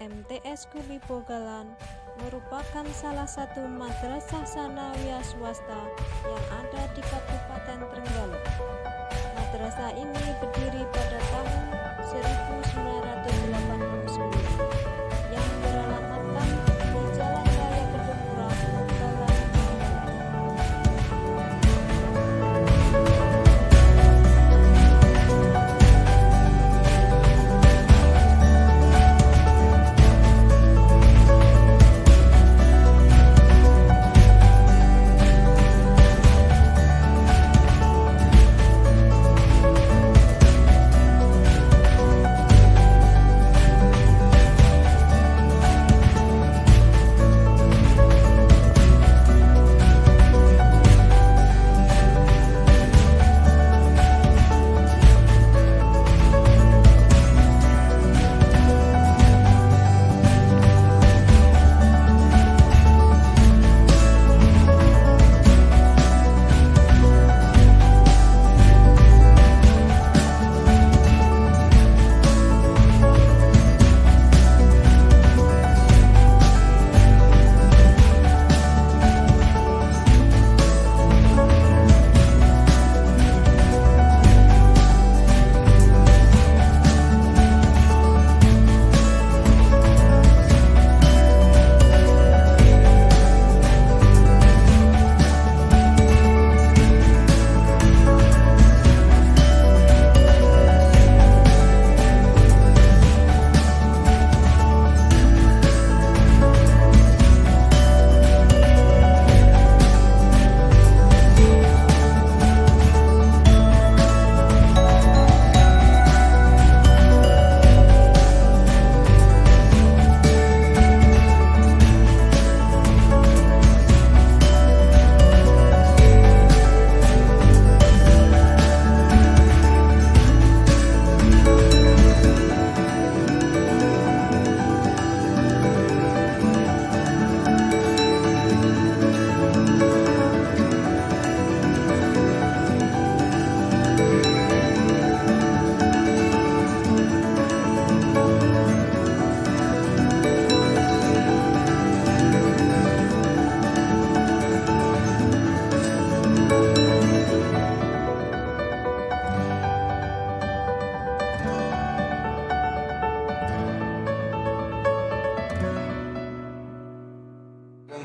MTS Gumi Bogalan merupakan salah satu madrasah sanawiyah swasta yang ada di Kabupaten Trenggalek. Madrasah ini berdiri pada tahun 1989 yang beralamatkan di Jalan Raya Kedungmurah, Bogalan, Trenggalek.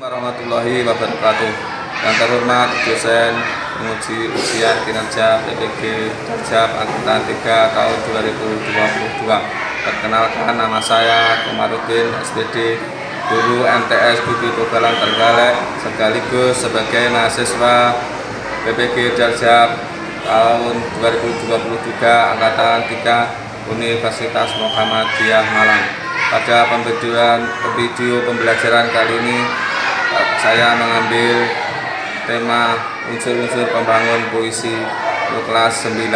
Warahmatullahi wabarakatuh. Yang terhormat dosen penguji ujian kinerja PPG Darjab Angkatan 3 tahun 2022. Perkenalkan, nama saya Komarudin SPD, guru MTS Gumi Bogalan Trenggalek, sekaligus sebagai mahasiswa PPG Darjab tahun 2023 Angkatan 3 Universitas Muhammadiyah Malang. Pada video pembelajaran kali ini saya mengambil tema unsur-unsur pembangun puisi kelas 9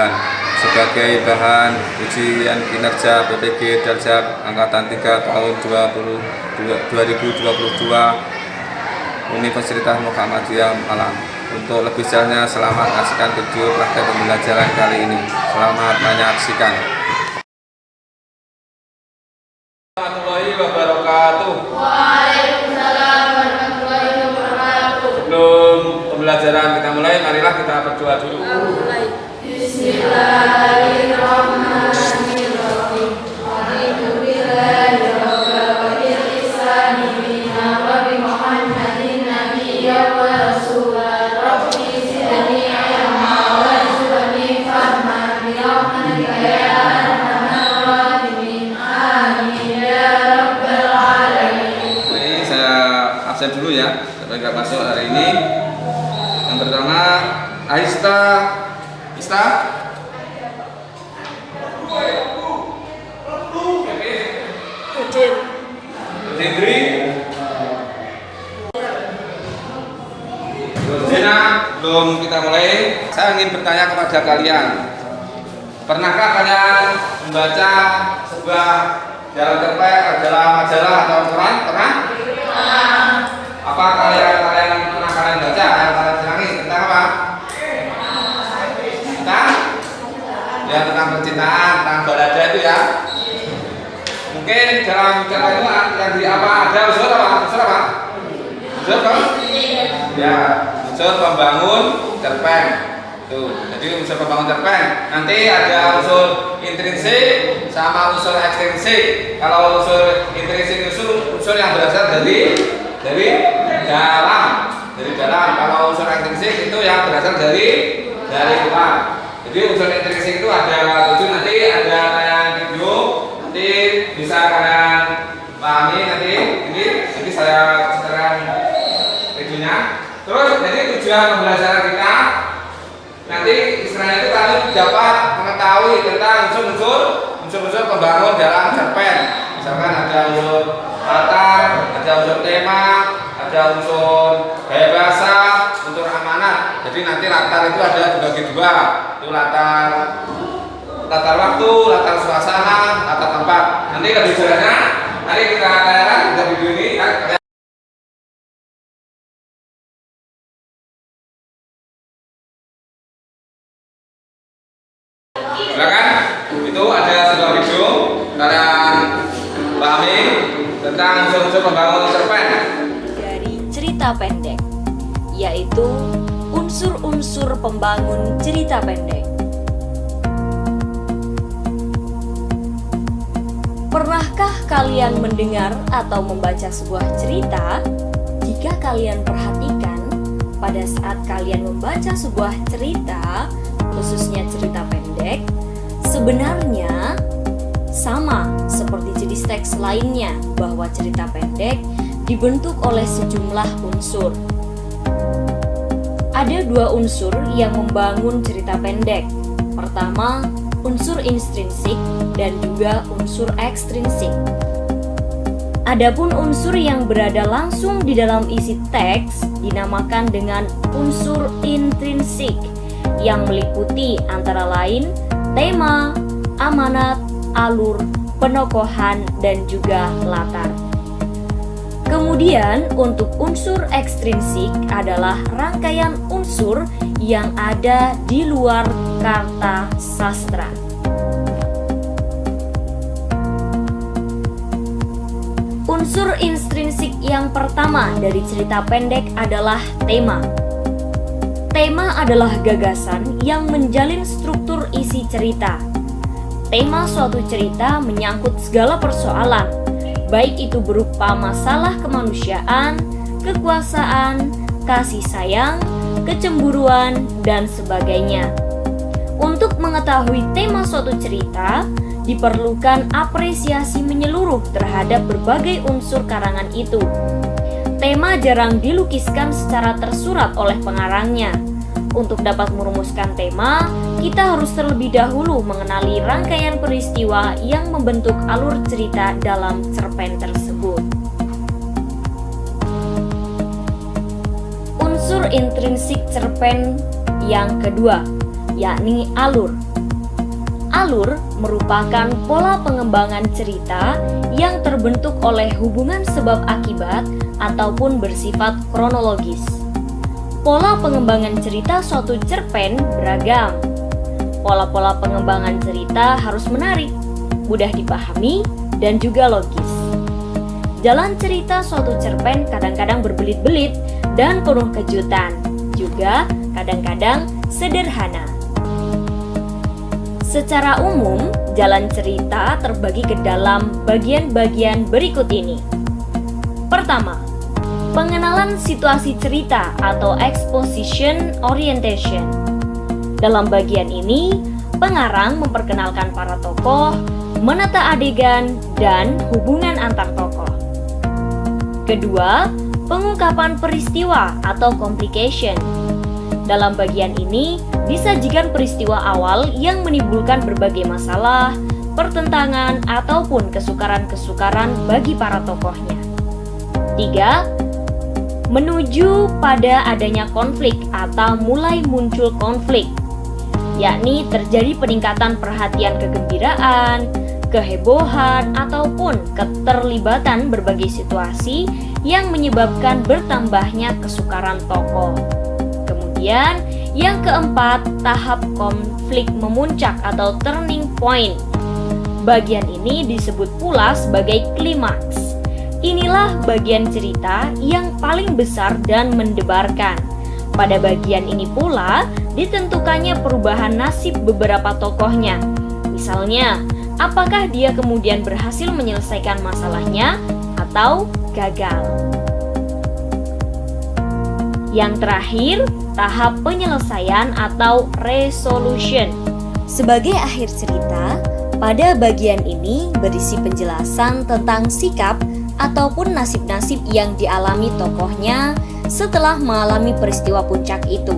sebagai bahan ujian kinerja PPG Darjab Angkatan 3 tahun 2022 Universitas Muhammadiyah Malang. Untuk lebih jelasnya, selamat menyaksikan video praktek pembelajaran kali ini. Selamat menyaksikan. Warahmatullahi wabarakatuh. Waalaikumsalam warahmatullahi wabarakatuh. Sebelum pembelajaran kita mulai, marilah kita berdoa dulu. Bismillahirrahmanirrahim. Raditu billahi rabban wa bil ihsani bina wa bi Muhammadin nabiyyan wa rasulan. Rabbi zidni ilma warzuqni fahman bi rahmatika ya arhamar rahimin. Amin ya rabbal alamin. Ini saya absen dulu ya, supaya nggak masuk hari ini. Yang pertama, Aista. Hendri. Zena, belum kita mulai, saya ingin bertanya kepada kalian. Pernahkah kalian membaca sebuah jalan cerpen adalah majalah atau koran? Pernah? Apa kalian pernah kalian baca? Kalian senangi tentang apa? Tentang? Ya, tentang percintaan, tentang balada itu ya. Mungkin dalam cerpen itu yang di apa ada unsur apa? Unsur apa? Unsur apa? Ya, unsur pembangun cerpen. Tuh, jadi unsur pembangun cerpen. Nanti ada unsur intrinsik sama unsur ekstrinsik. Kalau unsur intrinsik itu unsur yang berasal dari dalam. Kalau unsur ekstrinsik itu yang berasal dari luar. Jadi unsur intrinsik itu ada 7, nanti ada kayak video, nanti bisa kalian pahami nanti saya sekarang videonya. Terus jadi tujuan pembelajaran kita nanti istilahnya itu kalian dapat mengetahui tentang unsur-unsur pembangun dalam cerpen. Misalkan ada unsur latar, ada unsur tema, ada unsur gaya bahasa, unsur amanat. Jadi nanti latar itu ada dibagi 2. Itu latar waktu, latar suasana, latar tempat. Nanti lebih jelasnya nanti kita lihat di video ini. Silakan, itu ada sebuah video kalian pahami tentang unsur-unsur pembangun cerpen dari cerita pendek, yaitu unsur-unsur pembangun cerita pendek. Pernahkah kalian mendengar atau membaca sebuah cerita? Jika kalian perhatikan, pada saat kalian membaca sebuah cerita, khususnya cerita pendek, sebenarnya sama seperti jenis teks lainnya, bahwa cerita pendek dibentuk oleh sejumlah unsur. Ada 2 unsur yang membangun cerita pendek. Pertama, unsur intrinsik dan juga unsur ekstrinsik. Adapun unsur yang berada langsung di dalam isi teks dinamakan dengan unsur intrinsik, yang meliputi antara lain tema, amanat, alur, penokohan, dan juga latar. Kemudian untuk unsur ekstrinsik adalah rangkaian unsur yang ada di luar karta sastra. Unsur intrinsik yang pertama dari cerita pendek adalah tema. Tema adalah gagasan yang menjalin struktur isi cerita. Tema suatu cerita menyangkut segala persoalan, baik itu berupa masalah kemanusiaan, kekuasaan, kasih sayang, kecemburuan, dan sebagainya. Untuk mengetahui tema suatu cerita, diperlukan apresiasi menyeluruh terhadap berbagai unsur karangan itu. Tema jarang dilukiskan secara tersurat oleh pengarangnya. Untuk dapat merumuskan tema, kita harus terlebih dahulu mengenali rangkaian peristiwa yang membentuk alur cerita dalam cerpen tersebut. Unsur intrinsik cerpen yang kedua, yakni alur. Alur merupakan pola pengembangan cerita yang terbentuk oleh hubungan sebab akibat ataupun bersifat kronologis. Pola pengembangan cerita suatu cerpen beragam. Pola-pola pengembangan cerita harus menarik, mudah dipahami, dan juga logis. Jalan cerita suatu cerpen kadang-kadang berbelit-belit dan penuh kejutan, juga kadang-kadang sederhana. Secara umum, jalan cerita terbagi ke dalam bagian-bagian berikut ini. Pertama, pengenalan situasi cerita atau exposition orientation. Dalam bagian ini, pengarang memperkenalkan para tokoh, menata adegan, dan hubungan antar tokoh. Kedua, pengungkapan peristiwa atau complication. Dalam bagian ini, disajikan peristiwa awal yang menimbulkan berbagai masalah, pertentangan, ataupun kesukaran-kesukaran bagi para tokohnya. 3. Menuju pada adanya konflik atau mulai muncul konflik, yakni terjadi peningkatan perhatian kegembiraan, kehebohan, ataupun keterlibatan berbagai situasi yang menyebabkan bertambahnya kesukaran tokoh. Kemudian, yang keempat, tahap konflik memuncak atau turning point. Bagian ini disebut pula sebagai klimaks. Inilah bagian cerita yang paling besar dan mendebarkan. Pada bagian ini pula ditentukannya perubahan nasib beberapa tokohnya. Misalnya, apakah dia kemudian berhasil menyelesaikan masalahnya atau gagal. Yang terakhir, tahap penyelesaian atau resolution. Sebagai akhir cerita, pada bagian ini berisi penjelasan tentang sikap ataupun nasib-nasib yang dialami tokohnya setelah mengalami peristiwa puncak itu.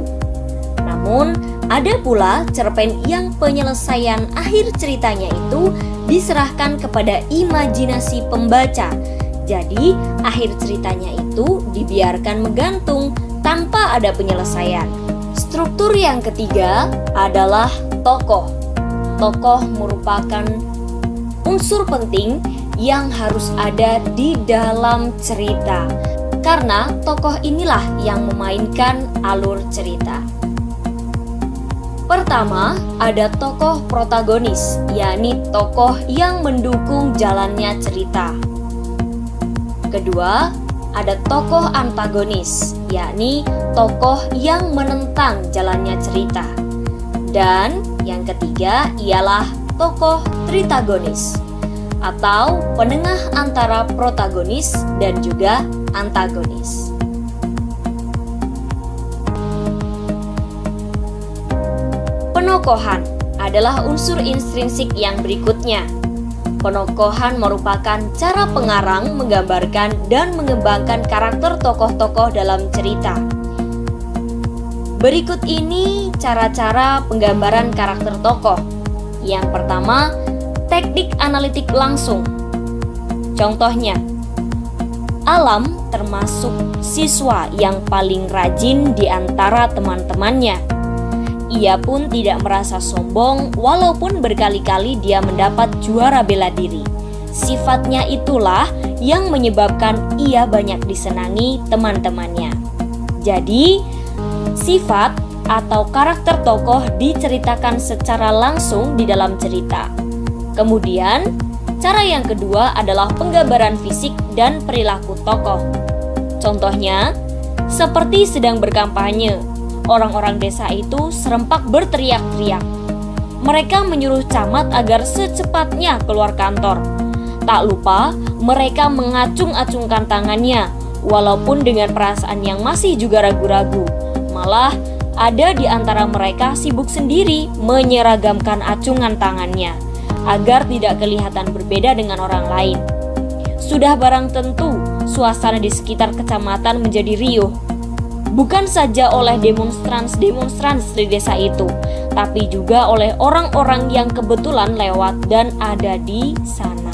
Namun, ada pula cerpen yang penyelesaian akhir ceritanya itu diserahkan kepada imajinasi pembaca. Jadi, akhir ceritanya itu dibiarkan menggantung tanpa ada penyelesaian. Struktur yang ketiga adalah tokoh. Tokoh merupakan unsur penting yang harus ada di dalam cerita, karena tokoh inilah yang memainkan alur cerita. Pertama, ada tokoh protagonis, yakni tokoh yang mendukung jalannya cerita. Kedua, ada tokoh antagonis, yakni tokoh yang menentang jalannya cerita. Dan yang ketiga ialah tokoh tritagonis, atau penengah antara protagonis dan juga antagonis. Penokohan adalah unsur intrinsik yang berikutnya. Penokohan merupakan cara pengarang menggambarkan dan mengembangkan karakter tokoh-tokoh dalam cerita. Berikut ini cara-cara penggambaran karakter tokoh. Yang pertama, teknik analitik langsung. Contohnya, Alam termasuk siswa yang paling rajin di antara teman-temannya. Ia pun tidak merasa sombong walaupun berkali-kali dia mendapat juara bela diri. Sifatnya itulah yang menyebabkan ia banyak disenangi teman-temannya. Jadi, sifat atau karakter tokoh diceritakan secara langsung di dalam cerita. Kemudian, cara yang kedua adalah penggambaran fisik dan perilaku tokoh. Contohnya, seperti sedang berkampanye, orang-orang desa itu serempak berteriak-teriak. Mereka menyuruh camat agar secepatnya keluar kantor. Tak lupa, mereka mengacung-acungkan tangannya, walaupun dengan perasaan yang masih juga ragu-ragu. Malah, ada di antara mereka sibuk sendiri menyeragamkan acungan tangannya, agar tidak kelihatan berbeda dengan orang lain. Sudah barang tentu, suasana di sekitar kecamatan menjadi riuh. Bukan saja oleh demonstran di desa itu, tapi juga oleh orang-orang yang kebetulan lewat dan ada di sana.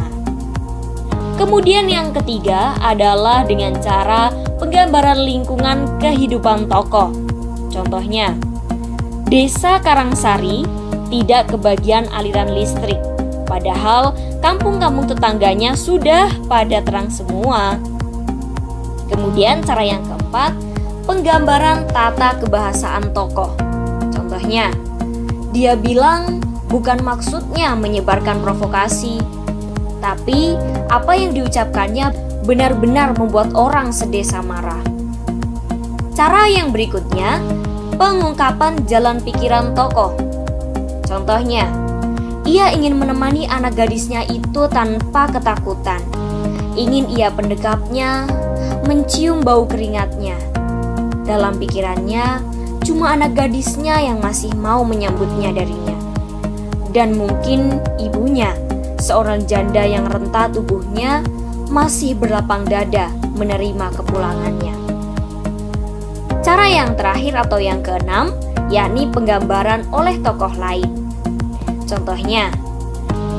Kemudian yang ketiga adalah dengan cara penggambaran lingkungan kehidupan tokoh. Contohnya, Desa Karangsari tidak kebagian aliran listrik, padahal kampung-kampung tetangganya sudah pada terang semua. Kemudian cara yang keempat, penggambaran tata kebahasaan tokoh. Contohnya, dia bilang bukan maksudnya menyebarkan provokasi, tapi apa yang diucapkannya benar-benar membuat orang sedesa marah. Cara yang berikutnya, pengungkapan jalan pikiran tokoh. Contohnya, ia ingin menemani anak gadisnya itu tanpa ketakutan. Ingin ia pendekapnya, mencium bau keringatnya. Dalam pikirannya, cuma anak gadisnya yang masih mau menyambutnya darinya. Dan mungkin ibunya, seorang janda yang renta tubuhnya, masih berlapang dada menerima kepulangannya. Cara yang terakhir atau yang keenam, yakni penggambaran oleh tokoh lain. Contohnya,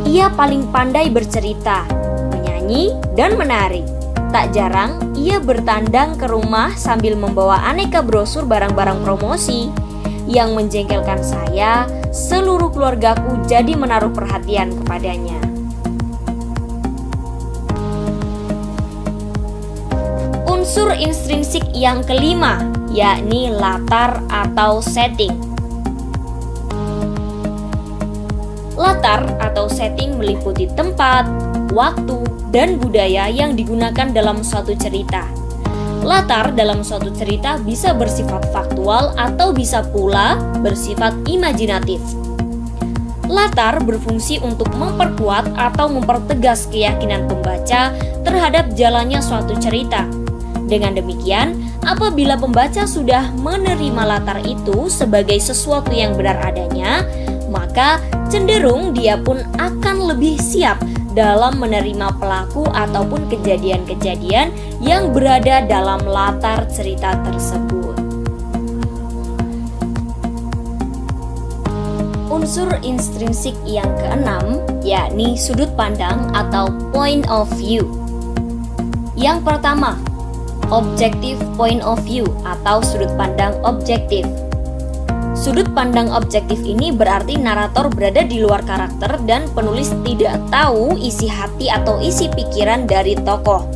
ia paling pandai bercerita, menyanyi, dan menari. Tak jarang ia bertandang ke rumah sambil membawa aneka brosur barang-barang promosi. Yang menjengkelkan saya, seluruh keluargaku jadi menaruh perhatian kepadanya. Unsur intrinsik yang kelima, yakni latar atau setting. Latar atau setting meliputi tempat, waktu, dan budaya yang digunakan dalam suatu cerita. Latar dalam suatu cerita bisa bersifat faktual atau bisa pula bersifat imajinatif. Latar berfungsi untuk memperkuat atau mempertegas keyakinan pembaca terhadap jalannya suatu cerita. Dengan demikian, apabila pembaca sudah menerima latar itu sebagai sesuatu yang benar adanya, maka cenderung dia pun akan lebih siap dalam menerima pelaku ataupun kejadian-kejadian yang berada dalam latar cerita tersebut. Unsur intrinsik yang keenam, yakni sudut pandang atau point of view. Yang pertama, objective point of view atau sudut pandang objektif. Sudut pandang objektif ini berarti narator berada di luar karakter dan penulis tidak tahu isi hati atau isi pikiran dari tokoh.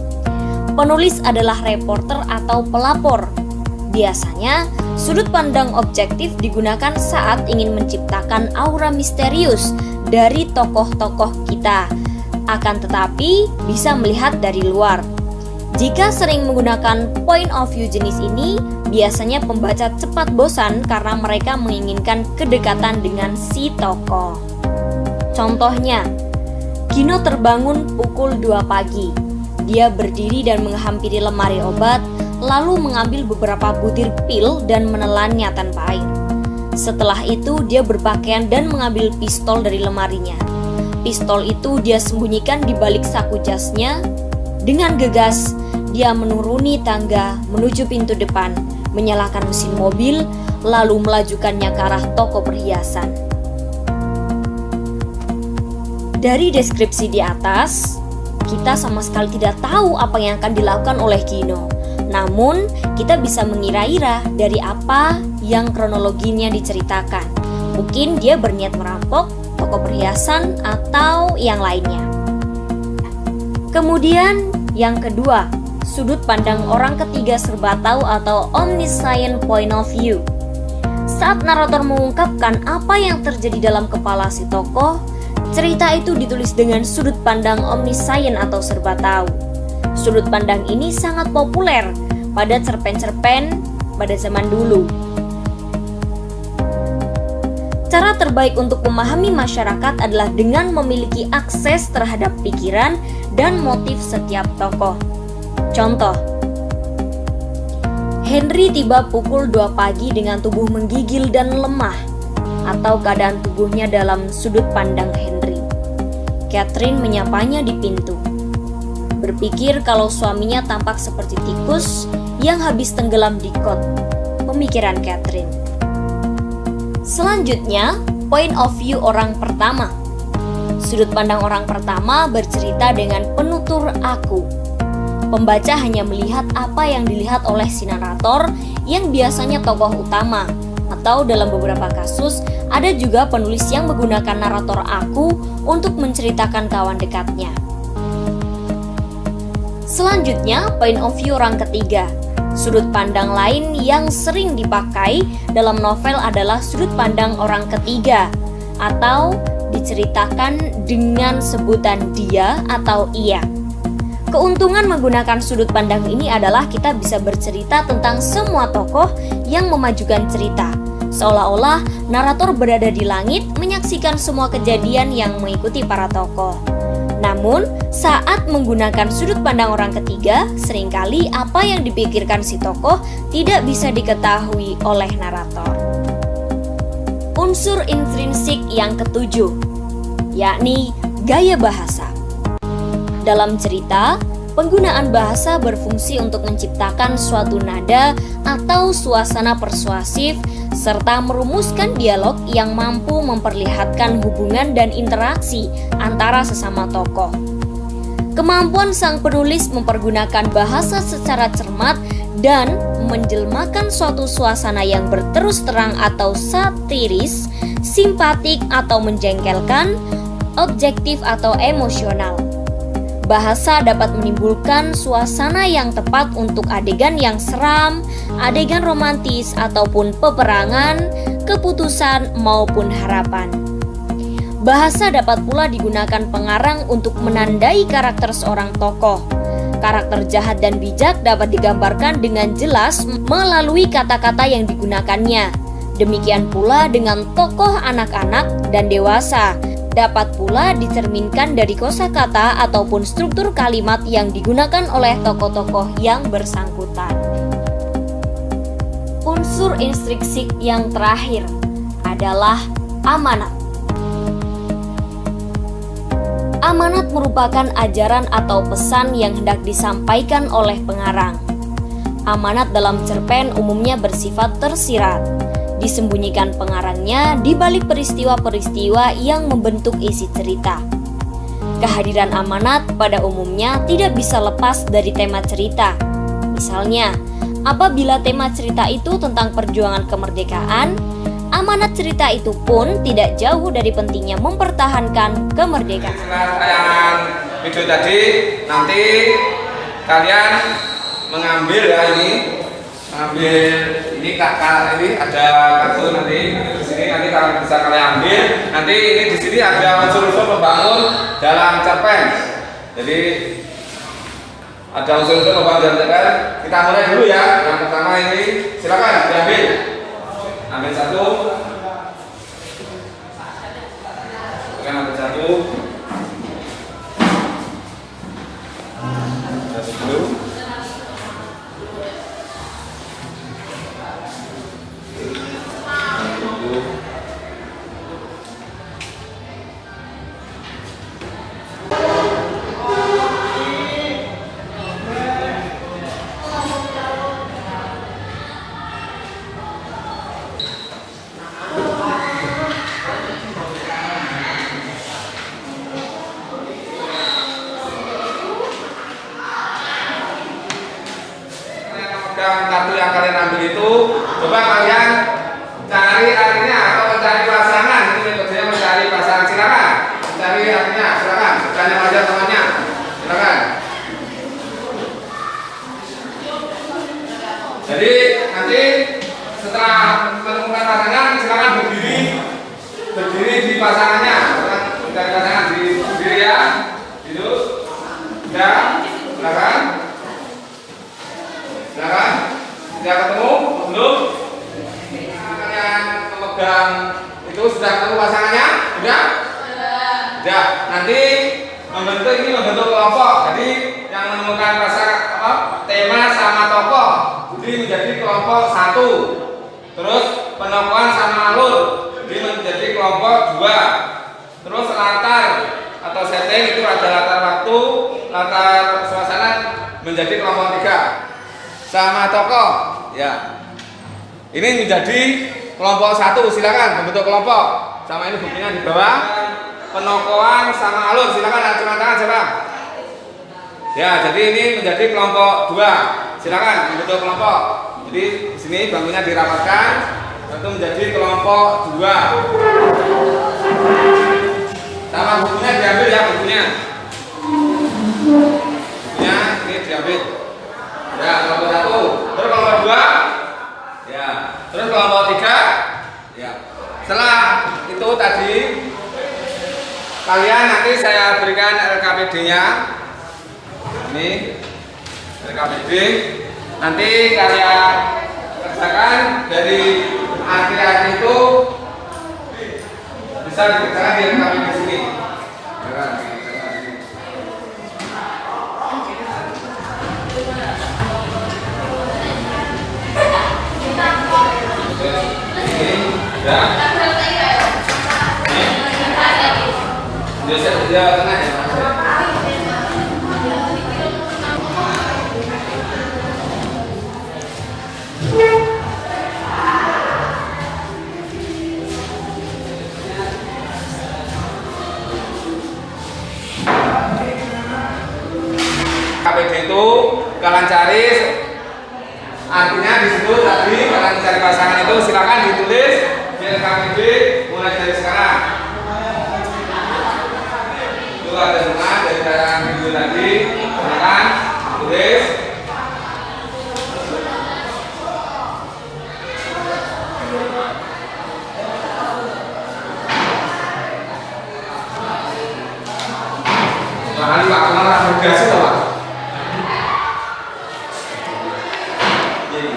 Penulis adalah reporter atau pelapor. Biasanya, sudut pandang objektif digunakan saat ingin menciptakan aura misterius dari tokoh-tokoh kita, akan tetapi bisa melihat dari luar. Jika sering menggunakan point of view jenis ini, biasanya pembaca cepat bosan karena mereka menginginkan kedekatan dengan si tokoh. Contohnya, Gino terbangun pukul 2 pagi. Dia berdiri dan menghampiri lemari obat, lalu mengambil beberapa butir pil dan menelannya tanpa air. Setelah itu, dia berpakaian dan mengambil pistol dari lemarinya. Pistol itu dia sembunyikan di balik saku jasnya. Dengan gegas, dia menuruni tangga menuju pintu depan, menyalakan mesin mobil, lalu melajukannya ke arah toko perhiasan. Dari deskripsi di atas, kita sama sekali tidak tahu apa yang akan dilakukan oleh Gino. Namun, kita bisa mengira-ira dari apa yang kronologinya diceritakan. Mungkin dia berniat merampok toko perhiasan atau yang lainnya. Kemudian, yang kedua, sudut pandang orang ketiga serba tahu atau omniscient point of view. Saat narator mengungkapkan apa yang terjadi dalam kepala si tokoh, cerita itu ditulis dengan sudut pandang omniscient atau serba tahu. Sudut pandang ini sangat populer pada cerpen-cerpen pada zaman dulu. Cara terbaik untuk memahami masyarakat adalah dengan memiliki akses terhadap pikiran dan motif setiap tokoh. Contoh, Henry tiba pukul 2 pagi dengan tubuh menggigil dan lemah, atau keadaan tubuhnya dalam sudut pandang Henry. Catherine menyapanya di pintu. Berpikir kalau suaminya tampak seperti tikus yang habis tenggelam di got. Pemikiran Catherine. Selanjutnya, point of view orang pertama. Sudut pandang orang pertama bercerita dengan penutur aku. Pembaca hanya melihat apa yang dilihat oleh si narator yang biasanya tokoh utama, atau dalam beberapa kasus ada juga penulis yang menggunakan narator aku untuk menceritakan kawan dekatnya. Selanjutnya, point of view orang ketiga. Sudut pandang lain yang sering dipakai dalam novel adalah sudut pandang orang ketiga, atau diceritakan dengan sebutan dia atau ia. Keuntungan menggunakan sudut pandang ini adalah kita bisa bercerita tentang semua tokoh yang memajukan cerita, seolah-olah narator berada di langit menyaksikan semua kejadian yang mengikuti para tokoh. Namun, saat menggunakan sudut pandang orang ketiga, seringkali apa yang dipikirkan si tokoh tidak bisa diketahui oleh narator. Unsur intrinsik yang ketujuh, yakni gaya bahasa. Dalam cerita, penggunaan bahasa berfungsi untuk menciptakan suatu nada atau suasana persuasif serta merumuskan dialog yang mampu memperlihatkan hubungan dan interaksi antara sesama tokoh. Kemampuan sang penulis mempergunakan bahasa secara cermat dan menjelmakan suatu suasana yang berterus terang atau satiris, simpatik atau menjengkelkan, objektif atau emosional. Bahasa dapat menimbulkan suasana yang tepat untuk adegan yang seram, adegan romantis ataupun peperangan, keputusan maupun harapan. Bahasa dapat pula digunakan pengarang untuk menandai karakter seorang tokoh. Karakter jahat dan bijak dapat digambarkan dengan jelas melalui kata-kata yang digunakannya. Demikian pula dengan tokoh anak-anak dan dewasa. Dapat pula dicerminkan dari kosakata ataupun struktur kalimat yang digunakan oleh tokoh-tokoh yang bersangkutan. Unsur intrinsik yang terakhir adalah amanat. Amanat merupakan ajaran atau pesan yang hendak disampaikan oleh pengarang. Amanat dalam cerpen umumnya bersifat tersirat, disembunyikan pengarangnya di balik peristiwa-peristiwa yang membentuk isi cerita. Kehadiran amanat pada umumnya tidak bisa lepas dari tema cerita. Misalnya, apabila tema cerita itu tentang perjuangan kemerdekaan, amanat cerita itu pun tidak jauh dari pentingnya mempertahankan kemerdekaan. Setelah tayangan video tadi, nanti kalian mengambil ini kakak ini ada kartu nanti di sini nanti kalian bisa kalian ambil. Nanti ini di sini ada unsur-unsur membangun dalam cerpen. Jadi ada unsur-unsur membangun dalam cerpen. Kita mulai dulu ya. Yang pertama ini silakan diambil. Ambil satu. Ambil satu. Satu dulu. Kartu yang kalian ambil itu, coba kalian cari artinya atau mencari pasangan. Ini metodenya mencari pasangan. Silakan mencari artinya, silakan tanya aja temannya, silakan. Jadi nanti setelah menemukan pasangan, silakan berdiri di pasangannya. Mencari pasangan berdiri ya, itu, ya, silakan. Silakan, sudah ketemu belum? Kalian memegang itu sudah ketemu pasangannya? Sudah? Sudah. Nanti membentuk kelompok. Jadi yang menemukan tema sama tokoh, jadi menjadi kelompok satu. Terus penokohan sama alur, jadi menjadi kelompok dua. Terus latar atau setting itu ada latar waktu, latar suasana menjadi kelompok tiga. Sama tokoh, ya. Ini menjadi kelompok satu, silakan membentuk kelompok. Sama ini bukunya di bawah. Penokohan sama alur, silakan acungkan tangan siapa? Ya, jadi ini menjadi kelompok dua, silakan membentuk kelompok. Jadi di sini bangkunya dirapatkan, itu menjadi kelompok dua. Sama bukunya diambil ya, bukunya ini diambil. Ya, kelompok satu, terus kelompok dua, ya, terus kelompok tiga, ya. Setelah itu tadi kalian nanti saya berikan LKPD-nya, ini LKPD, nanti kalian kerjakan dari arti-arti itu bisa dikerjakan di LKPD sini. Ya. Dia tengah ya. KPD itu kalian cari artinya di situ tadi kalian cari pasangan itu silakan ditulis di LKPD mulai dari sekarang. Itu ada semua dari tayangan video tadi, silakan tulis. Jangan Pak, malah bergasi loh Pak. Jadi.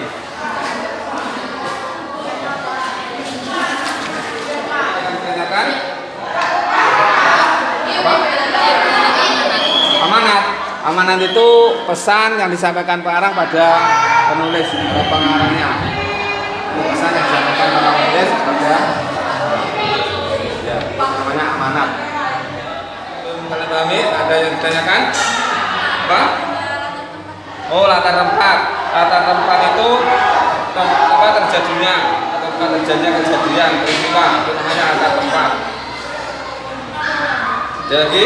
Tanyakan. Apa? Amanat. Amanat itu pesan yang disampaikan pengarang pada penulis atau pengarangnya. Itu pesan yang disampaikan pada penulis pada ya, namanya amanat. Kalian pahami? Ada yang ditanyakan? Apa? Oh, latar tempat. Latar tempat itu tempat terjadinya atau tempat terjadinya kejadian peristiwa. Itu namanya latar tempat. Jadi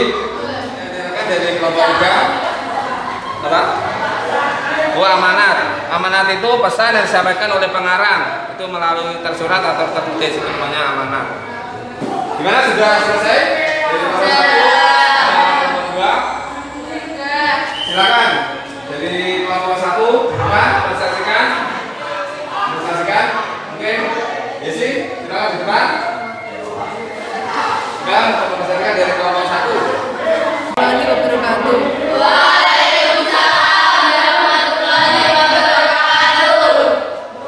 dari kelompok 3 apa? Oh, amanat. Amanat itu pesan yang disampaikan oleh pengarang. Itu melalui tersurat atau tertulis. Itu namanya amanat. Gimana, sudah selesai? Dari kelompok 1, silakan. Dari kelompok 1, apa? Presentasikan. Mungkin Yesi, silakan di depan. Dan presentasikan dari kelompok 1. Wabarakatuh.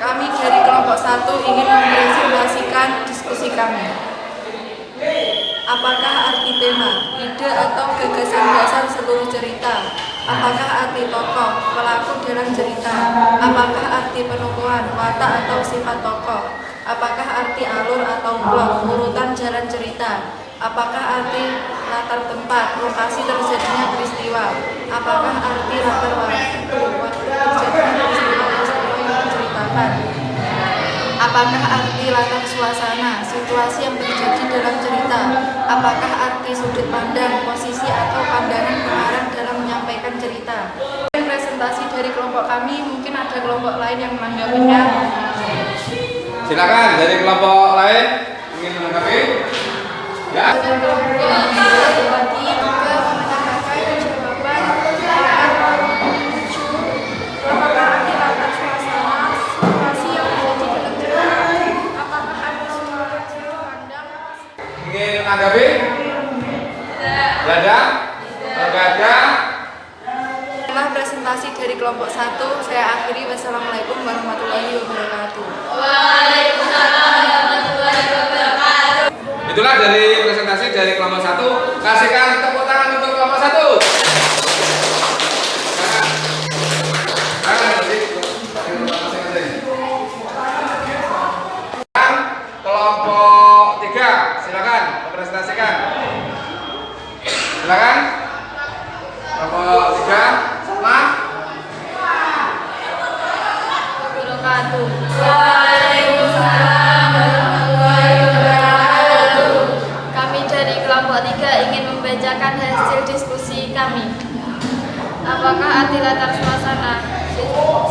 Kami dari kelompok 1 ingin mempresentasikan diskusi kami. Apakah arti tema, ide atau gagasan dasar seluruh cerita? Apakah arti tokoh, pelaku dalam cerita? Apakah arti penukuhan, watak atau sifat tokoh? Apakah arti alur atau plot, urutan jalan cerita? Apakah arti latar tempat, lokasi terjadinya peristiwa? Apakah arti latar waktu terjadinya peristiwa yang diceritakan? Apakah arti latar suasana, situasi yang terjadi dalam cerita? Apakah arti sudut pandang, posisi atau pandangan pengarang dalam menyampaikan cerita? Presentasi dari kelompok kami, mungkin ada kelompok lain yang menanggapinya. Silakan dari kelompok lain ingin menanggapi? Ya. Bagi juga menambahkan jawaban apakah arti latar suasana, situasi yang terjadi dalam cerita? Apakah arti sudut pandang? Ingin menanggapi? Tidak ada? Tidak ada? Setelah presentasi dari kelompok 1, saya akhiri. Wassalamualaikum warahmatullahi wabarakatuh. Itulah dari presentasi dari kelompok 1. Kasihkan tepuk tangan untuk kelompok 1. Kelompok 3, silakan presentasikan. Silakan. Kelompok 3, Salma. Waalaikumsalam warahmatullahi wabarakatuh. Kami dari kelompok 3 ingin membacakan hasil diskusi kami. Apakah arti latar suasana,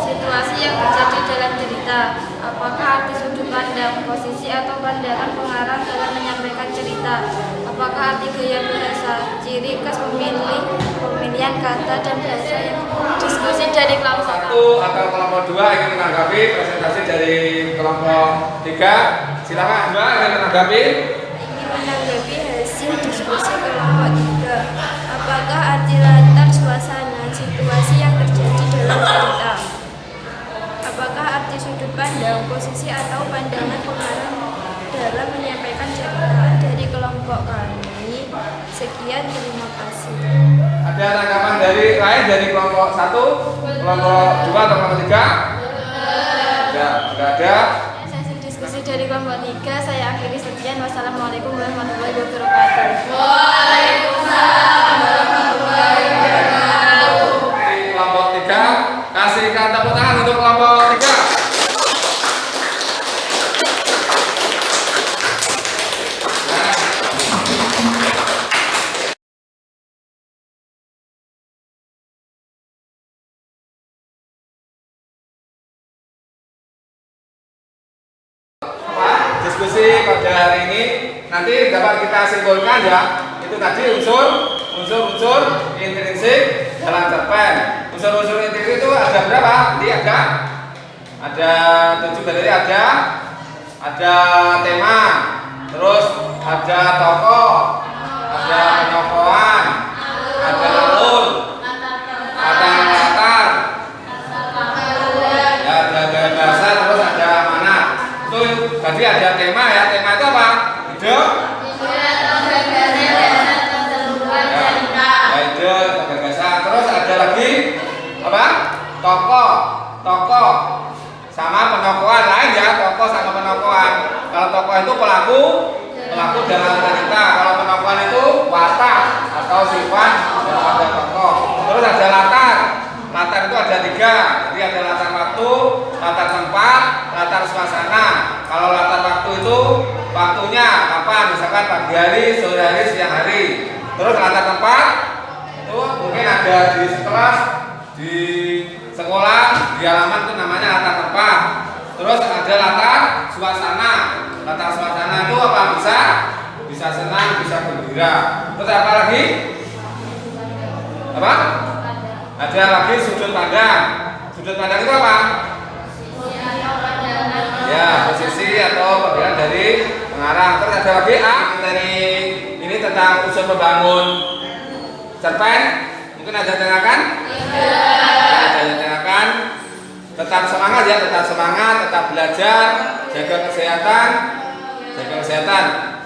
situasi yang terjadi dalam cerita? Apakah arti sudut pandang, posisi atau pandangan pengarang dalam menyampaikan cerita? Apakah arti gaya bahasa, ciri khas pemilihan kata dan bahasa yang diskusi dari kelompok 1 atau kelompok 2 ingin menanggapi presentasi dari kelompok 3. Silakan Mbak ingin menanggapi. ingin menanggapi hasil diskusi kelompok 3. Apakah arti latar suasana, situasi yang terjadi dalam cerita? Apakah arti sudut pandang, posisi atau pandangan pengarang dalam menyampaikan cerita dari kelompok kami? Sekian, terima kasih. Ada tanggapan dari lain dari kelompok 1, kelompok 2 atau kelompok 3? Tidak ada. Sesi diskusi dari kelompok 3 saya akhiri. Sekian, wassalamualaikum warahmatullahi wabarakatuh. Waalaikumsalam warahmatullahi wabarakatuh. Dari kelompok 3, kasihkan tepuk tangan untuk kelompok 3. Diskusi pada hari ini nanti dapat kita simpulkan ya, itu tadi unsur intrinsik dalam cerpen. Unsur-unsur intrinsik itu ada berapa? Nanti ada 7 berarti ada tema, terus ada tokoh, ada penyokohan, ada atau sifat daripada tokoh. Terus ada latar. Latar itu ada 3. Jadi ada latar waktu, latar tempat, latar suasana. Kalau latar waktu itu waktunya kapan? Misalkan pagi hari, sore hari, siang hari. Terus latar tempat itu mungkin ada di kelas, di sekolah, di halaman, itu namanya latar tempat. Terus ada latar suasana. Latar suasana itu apa? Bisa senang, bisa gembira. Terus apa lagi? Apa? Ada lagi sudut pandang. Sudut pandang itu apa? Ya, posisi atau bagian dari pengarang. Terus ada lagi dari ini tentang unsur pembangun cerpen. Mungkin ada tanyakan? Ada tanyakan. Tetap semangat ya, tetap semangat, tetap belajar, jaga kesehatan.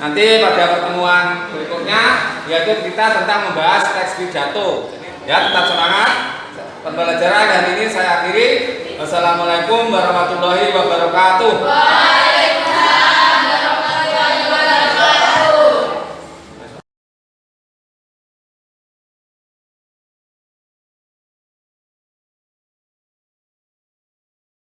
Nanti pada pertemuan berikutnya yaitu kita tentang membahas teks pidato. Ya, tetap semangat. Pembelajaran hari ini saya akhiri. Wassalamualaikum warahmatullahi wabarakatuh.